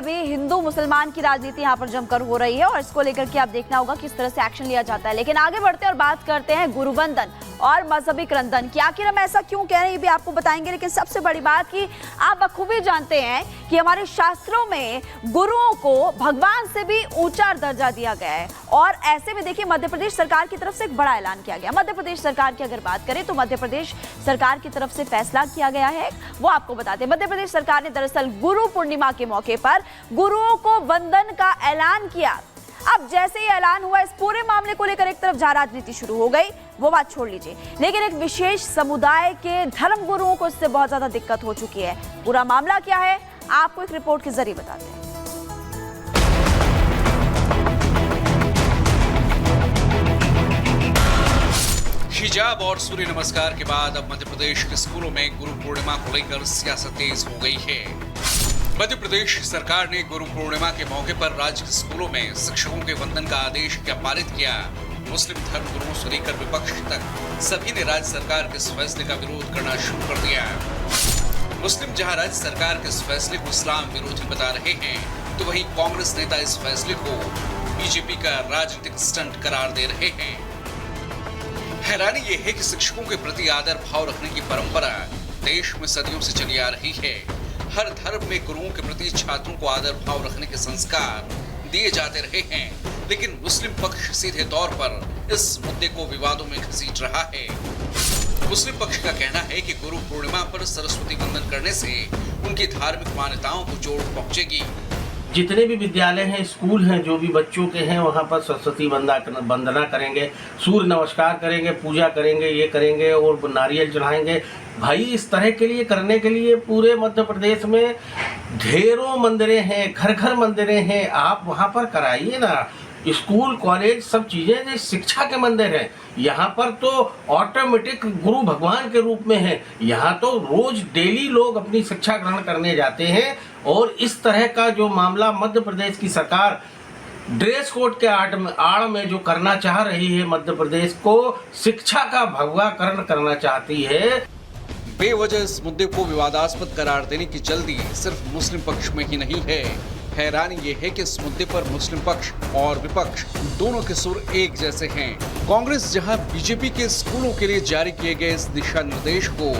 अभी हिंदू मुसलमान की राजनीति यहाँ पर जमकर हो रही है और इसको लेकर के आप देखना होगा किस तरह से एक्शन लिया जाता है। लेकिन आगे बढ़ते हैं और बात करते हैं गुरुवंदन और मजहबी क्रंदन की। आखिर हम ऐसा क्यों कह रहे हैं ये भी आपको बताएंगे, लेकिन सबसे बड़ी बात कि आप बखूबी जानते हैं कि हमारे शास्त्रों में गुरुओं को भगवान से भी ऊंचा दर्जा दिया गया है। और ऐसे में देखिए मध्य प्रदेश सरकार की तरफ से एक बड़ा ऐलान किया गया। मध्य प्रदेश सरकार की अगर बात करें तो मध्य प्रदेश सरकार की तरफ से फैसला किया गया है, वो आपको बताते हैं। मध्य प्रदेश सरकार ने दरअसल गुरु पूर्णिमा के मौके पर गुरुओं को वंदन का ऐलान किया। अब जैसे ही ऐलान हुआ इस पूरे मामले को लेकर एक तरफ जहां राजनीति शुरू हो गई, वो बात छोड़ लीजिए, लेकिन एक विशेष समुदाय के धर्म गुरुओं को इससे बहुत ज्यादा दिक्कत हो चुकी है। पूरा मामला क्या है आपको एक रिपोर्ट के जरिए बताते हैं। हिजाब और सूर्य नमस्कार के बाद अब मध्य प्रदेश के स्कूलों में गुरु पूर्णिमा को लेकर सियासत तेज हो गई है। मध्य प्रदेश सरकार ने गुरु पूर्णिमा के मौके पर राज्य के स्कूलों में शिक्षकों के वंदन का आदेश क्या पारित किया। मुस्लिम धर्म गुरुओं से लेकर विपक्ष तक सभी ने राज्य सरकार के इस फैसले का विरोध करना शुरू कर दिया। मुस्लिम जहां राज्य सरकार के इस फैसले को इस्लाम विरोधी बता रहे हैं, तो वहीं कांग्रेस नेता इस फैसले को बीजेपी का राजनीतिक स्टंट करार दे रहे हैं। हैरानी ये है कि शिक्षकों के प्रति आदर भाव रखने की परंपरा देश में सदियों से चली आ रही है। हर धर्म में गुरुओं के प्रति छात्रों को आदर भाव रखने के संस्कार दिए जाते रहे हैं, लेकिन मुस्लिम पक्ष सीधे तौर पर इस मुद्दे को विवादों में घसीट रहा है। मुस्लिम पक्ष का कहना है कि गुरु पूर्णिमा पर सरस्वती वंदन करने से उनकी धार्मिक मान्यताओं को चोट पहुंचेगी। जितने भी विद्यालय हैं, स्कूल हैं, जो भी बच्चों के हैं, वहाँ पर सरस्वती वंदना करेंगे, सूर्य नमस्कार करेंगे, पूजा करेंगे, ये करेंगे और नारियल चढ़ाएंगे। भाई इस तरह के लिए करने के लिए पूरे मध्य प्रदेश में ढेरों मंदिरें हैं, घर घर मंदिरें हैं, आप वहाँ पर कराइए ना। स्कूल कॉलेज सब चीज़ें शिक्षा के मंदिर हैं। यहाँ पर तो ऑटोमेटिक गुरु भगवान के रूप में है। यहाँ तो रोज डेली लोग अपनी शिक्षा ग्रहण करने जाते हैं और इस तरह का जो मामला मध्य प्रदेश की सरकार ड्रेस कोड के आड़ में जो करना चाह रही है, मध्य प्रदेश को शिक्षा का भगवाकरण करना चाहती है। बेवजह इस मुद्दे को विवादास्पद करार देने की जल्दी सिर्फ मुस्लिम पक्ष में ही नहीं है। हैरानी ये है कि इस मुद्दे पर मुस्लिम पक्ष और विपक्ष दोनों के सुर एक जैसे हैं। कांग्रेस जहां बीजेपी के स्कूलों के लिए जारी किए गए इस दिशा निर्देश को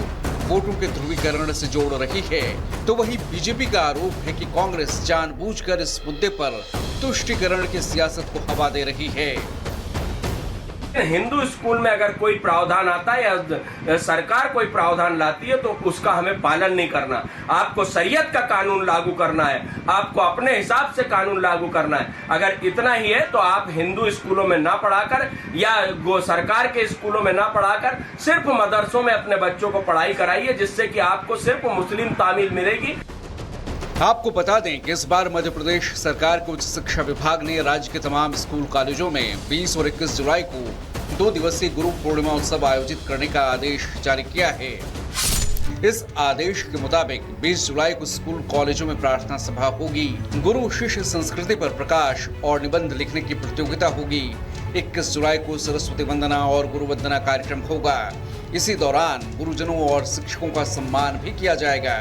वोटों के ध्रुवीकरण से जोड़ रही है, तो वहीं बीजेपी का आरोप है कि कांग्रेस जानबूझकर इस मुद्दे पर तुष्टीकरण की सियासत को हवा दे रही है। हिंदू स्कूल में अगर कोई प्रावधान आता है या सरकार कोई प्रावधान लाती है तो उसका हमें पालन नहीं करना। आपको शरीयत का कानून लागू करना है, आपको अपने हिसाब से कानून लागू करना है। अगर इतना ही है तो आप हिंदू स्कूलों में ना पढ़ाकर या सरकार के स्कूलों में ना पढ़ाकर सिर्फ मदरसों में अपने बच्चों को पढ़ाई कराइए, जिससे कि आपको सिर्फ मुस्लिम तामील मिलेगी। आपको बता दें कि इस बार मध्य प्रदेश सरकार के उच्च शिक्षा विभाग ने राज्य के तमाम स्कूल कॉलेजों में 20 और 21 जुलाई को 2 दिवसीय गुरु पूर्णिमा उत्सव आयोजित करने का आदेश जारी किया है। इस आदेश के मुताबिक 20 जुलाई को स्कूल कॉलेजों में प्रार्थना सभा होगी, गुरु शिष्य संस्कृति पर प्रकाश और निबंध लिखने की प्रतियोगिता होगी। 21 जुलाई को सरस्वती वंदना और गुरु वंदना कार्यक्रम होगा। इसी दौरान गुरुजनों और शिक्षकों का सम्मान भी किया जाएगा।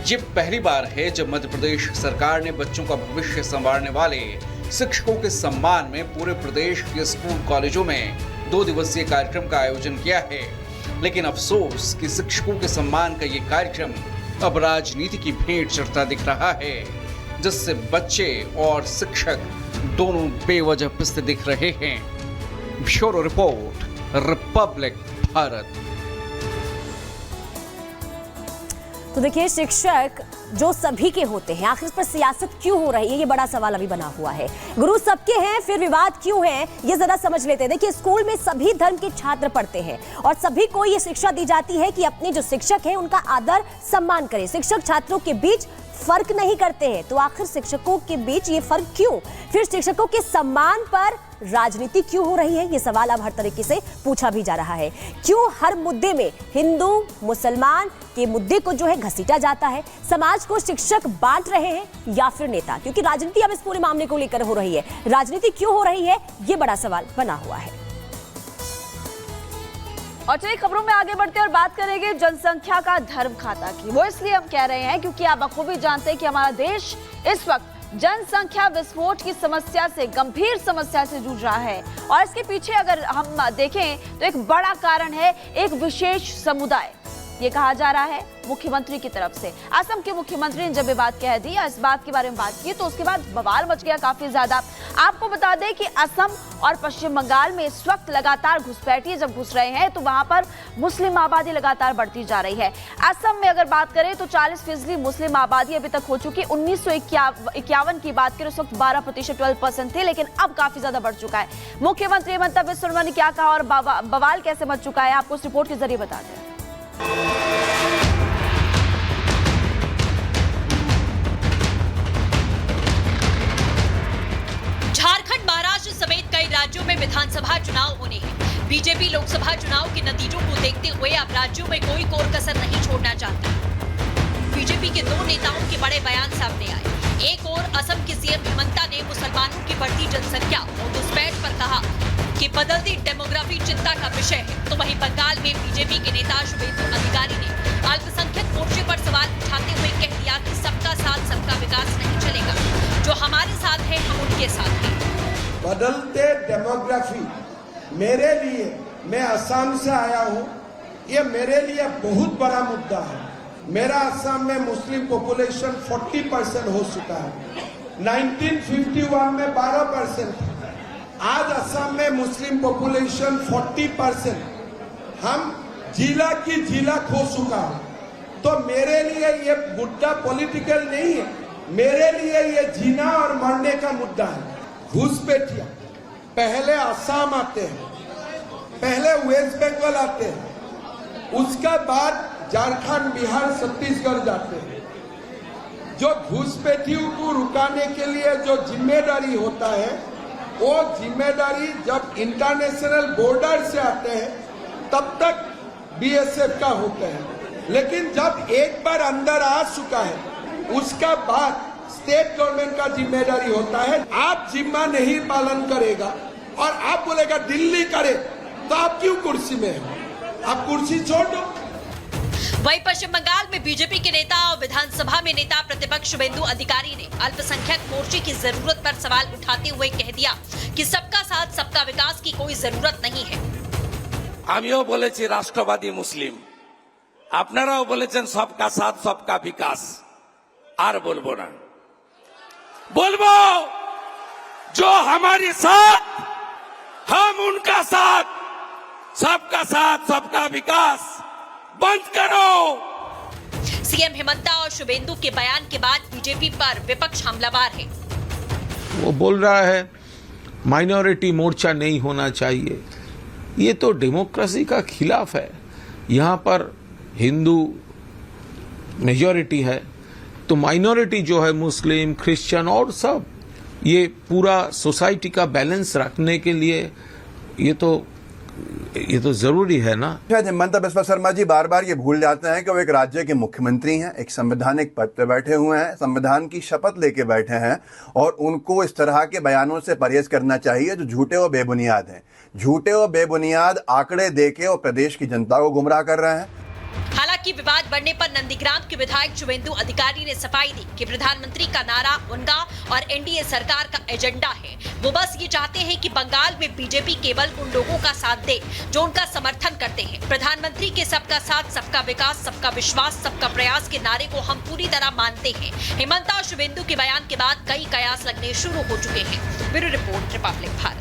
ये पहली बार है जब मध्य प्रदेश सरकार ने बच्चों का भविष्य संवारने वाले शिक्षकों के सम्मान में पूरे प्रदेश के स्कूल कॉलेजों में 2 दिवसीय कार्यक्रम का आयोजन किया है। लेकिन अफसोस कि शिक्षकों के सम्मान का ये कार्यक्रम अब राजनीति की भेंट चढ़ता दिख रहा है, जिससे बच्चे और शिक्षक दोनों बेवजह पिसते दिख रहे हैं। Bureau report, Republic Bharat. तो देखिए, शिक्षक जो सभी के होते हैं, आखिर इस पर सियासत क्यों हो रही है, ये बड़ा सवाल अभी बना हुआ है। गुरु सबके हैं, फिर विवाद क्यों है, ये जरा समझ लेते हैं। देखिए, स्कूल में सभी धर्म के छात्र पढ़ते हैं और सभी को ये शिक्षा दी जाती है कि अपने जो शिक्षक हैं उनका आदर सम्मान करें। शिक्षक छात्रों के बीच फर्क नहीं करते हैं, तो आखिर शिक्षकों के बीच ये फर्क क्यों? फिर शिक्षकों के सम्मान पर राजनीति क्यों हो रही है, ये सवाल अब हर तरीके से पूछा भी जा रहा है। क्यों हर मुद्दे में हिंदू मुसलमान के मुद्दे को जो है घसीटा जाता है? समाज को शिक्षक बांट रहे हैं या फिर नेता? क्योंकि राजनीति अब इस पूरे मामले को लेकर हो रही है। राजनीति क्यों हो रही है, ये बड़ा सवाल बना हुआ है। और चलिए खबरों में आगे बढ़ते हैं और बात करेंगे जनसंख्या का धर्म खाता की। वो इसलिए हम कह रहे हैं क्योंकि आप बखूबी जानते हैं कि हमारा देश इस वक्त जनसंख्या विस्फोट की समस्या से, गंभीर समस्या से जूझ रहा है। और इसके पीछे अगर हम देखें तो एक बड़ा कारण है एक विशेष समुदाय, ये कहा जा रहा है मुख्यमंत्री की तरफ से। असम के मुख्यमंत्री ने जब ये बात कह दी, इस बात के बारे में बात की, तो उसके बाद बवाल मच गया काफी ज्यादा। आपको बता दें कि असम और पश्चिम बंगाल में इस वक्त लगातार घुसपैठिए जब घुस रहे हैं तो वहां पर मुस्लिम आबादी लगातार बढ़ती जा रही है। असम में अगर बात करें तो 40% मुस्लिम आबादी अभी तक हो चुकी। 1951 की बात करें उस वक्त 12% 12% थे, लेकिन अब काफी ज्यादा बढ़ चुका है। मुख्यमंत्री हेमंत बिस्वा शर्मा ने क्या कहा और बवाल कैसे मच चुका है, आपको इस रिपोर्ट के जरिए बता दें। झारखंड, महाराष्ट्र समेत कई राज्यों में विधानसभा चुनाव होने हैं। बीजेपी लोकसभा चुनाव के नतीजों को देखते हुए अब राज्यों में कोई कोर कसर नहीं छोड़ना चाहती। बीजेपी के 2 नेताओं के बड़े बयान सामने आए। एक ओर असम के सीएम हेमंता ने मुसलमानों की बढ़ती जनसंख्या और घुसपैठ पर कहा कि बदलती डेमोग्राफी चिंता का विषय है, तो वहीं बंगाल में बीजेपी के नेता शुभेंदु अधिकारी ने अल्पसंख्यक मोर्चे पर सवाल उठाते हुए कह दिया कि सबका साथ सबका विकास नहीं चलेगा, जो हमारे साथ है हम उनके साथ हैं। बदलते डेमोग्राफी मेरे लिए, मैं असम से आया हूँ, ये मेरे लिए बहुत बड़ा मुद्दा है। मेरा असम में मुस्लिम पॉपुलेशन 40% हो चुका है। 1951 में 12% था। आज असम में मुस्लिम पॉपुलेशन 40%। हम जिला की जिला खो चुका है। तो मेरे लिए ये मुद्दा पॉलिटिकल नहीं है, मेरे लिए ये जीना और मरने का मुद्दा है। घुसपैठिया पहले असम आते हैं, पहले वेस्ट बंगाल आते हैं, उसका बाद झारखंड, बिहार, छत्तीसगढ़ जाते हैं। जो घुसपैठियों को रुकाने के लिए जो जिम्मेदारी होता है, वो जिम्मेदारी जब इंटरनेशनल बॉर्डर से आते हैं तब तक बीएसएफ का होता है, लेकिन जब एक बार अंदर आ चुका है उसका बाद स्टेट गवर्नमेंट का जिम्मेदारी होता है। आप जिम्मा नहीं पालन करेगा और आप बोलेगा दिल्ली करे, तो आप क्यों कुर्सी में हैं? आप कुर्सी छोड़ दो। वहीं पश्चिम बंगाल में बीजेपी के नेता और विधानसभा में नेता प्रतिपक्ष शुभेंदु अधिकारी ने अल्पसंख्यक मोर्चे की जरूरत पर सवाल उठाते हुए कह दिया कि सबका साथ सबका विकास की कोई जरूरत नहीं है। আমিও বলেছি রাষ্ট্রবাদী মুসলিম, আপনারাও বলেছেন सबका साथ सबका विकास। আর বলবো না, বলবো जो हमारे साथ हम उनका साथ, सबका साथ सबका विकास बंद करो। सीएम हेमंता और शुभेंदु के बयान के बाद बीजेपी पर विपक्ष हमलावर है। वो बोल रहा है माइनॉरिटी मोर्चा नहीं होना चाहिए, ये तो डेमोक्रेसी का खिलाफ है। यहाँ पर हिंदू मेजॉरिटी है, तो माइनॉरिटी जो है मुस्लिम, क्रिश्चियन और सब, ये पूरा सोसाइटी का बैलेंस रखने के लिए ये तो जरूरी है ना। हेमंत बिस्वा शर्मा जी बार बार ये भूल जाते हैं कि वो एक राज्य के मुख्यमंत्री हैं, एक संवैधानिक पद पे बैठे हुए हैं, संविधान की शपथ लेके बैठे हैं, और उनको इस तरह के बयानों से परहेज करना चाहिए जो झूठे और बेबुनियाद हैं। झूठे और बेबुनियाद आंकड़े देके और प्रदेश की जनता को गुमराह कर रहे हैं। हालांकि विवाद बढ़ने पर नंदीग्राम के विधायक शुभेंदु अधिकारी ने सफाई दी कि प्रधानमंत्री का नारा उनका और एनडीए सरकार का एजेंडा है। वो बस ये चाहते हैं कि बंगाल में बीजेपी केवल उन लोगों का साथ दे जो उनका समर्थन करते हैं। प्रधानमंत्री के सबका साथ सबका विकास सबका विश्वास सबका प्रयास के नारे को हम पूरी तरह मानते हैं। हेमंता और शुभेंदु के बयान के बाद कई कयास लगने शुरू हो चुके हैं। Bureau report, Republic Bharat.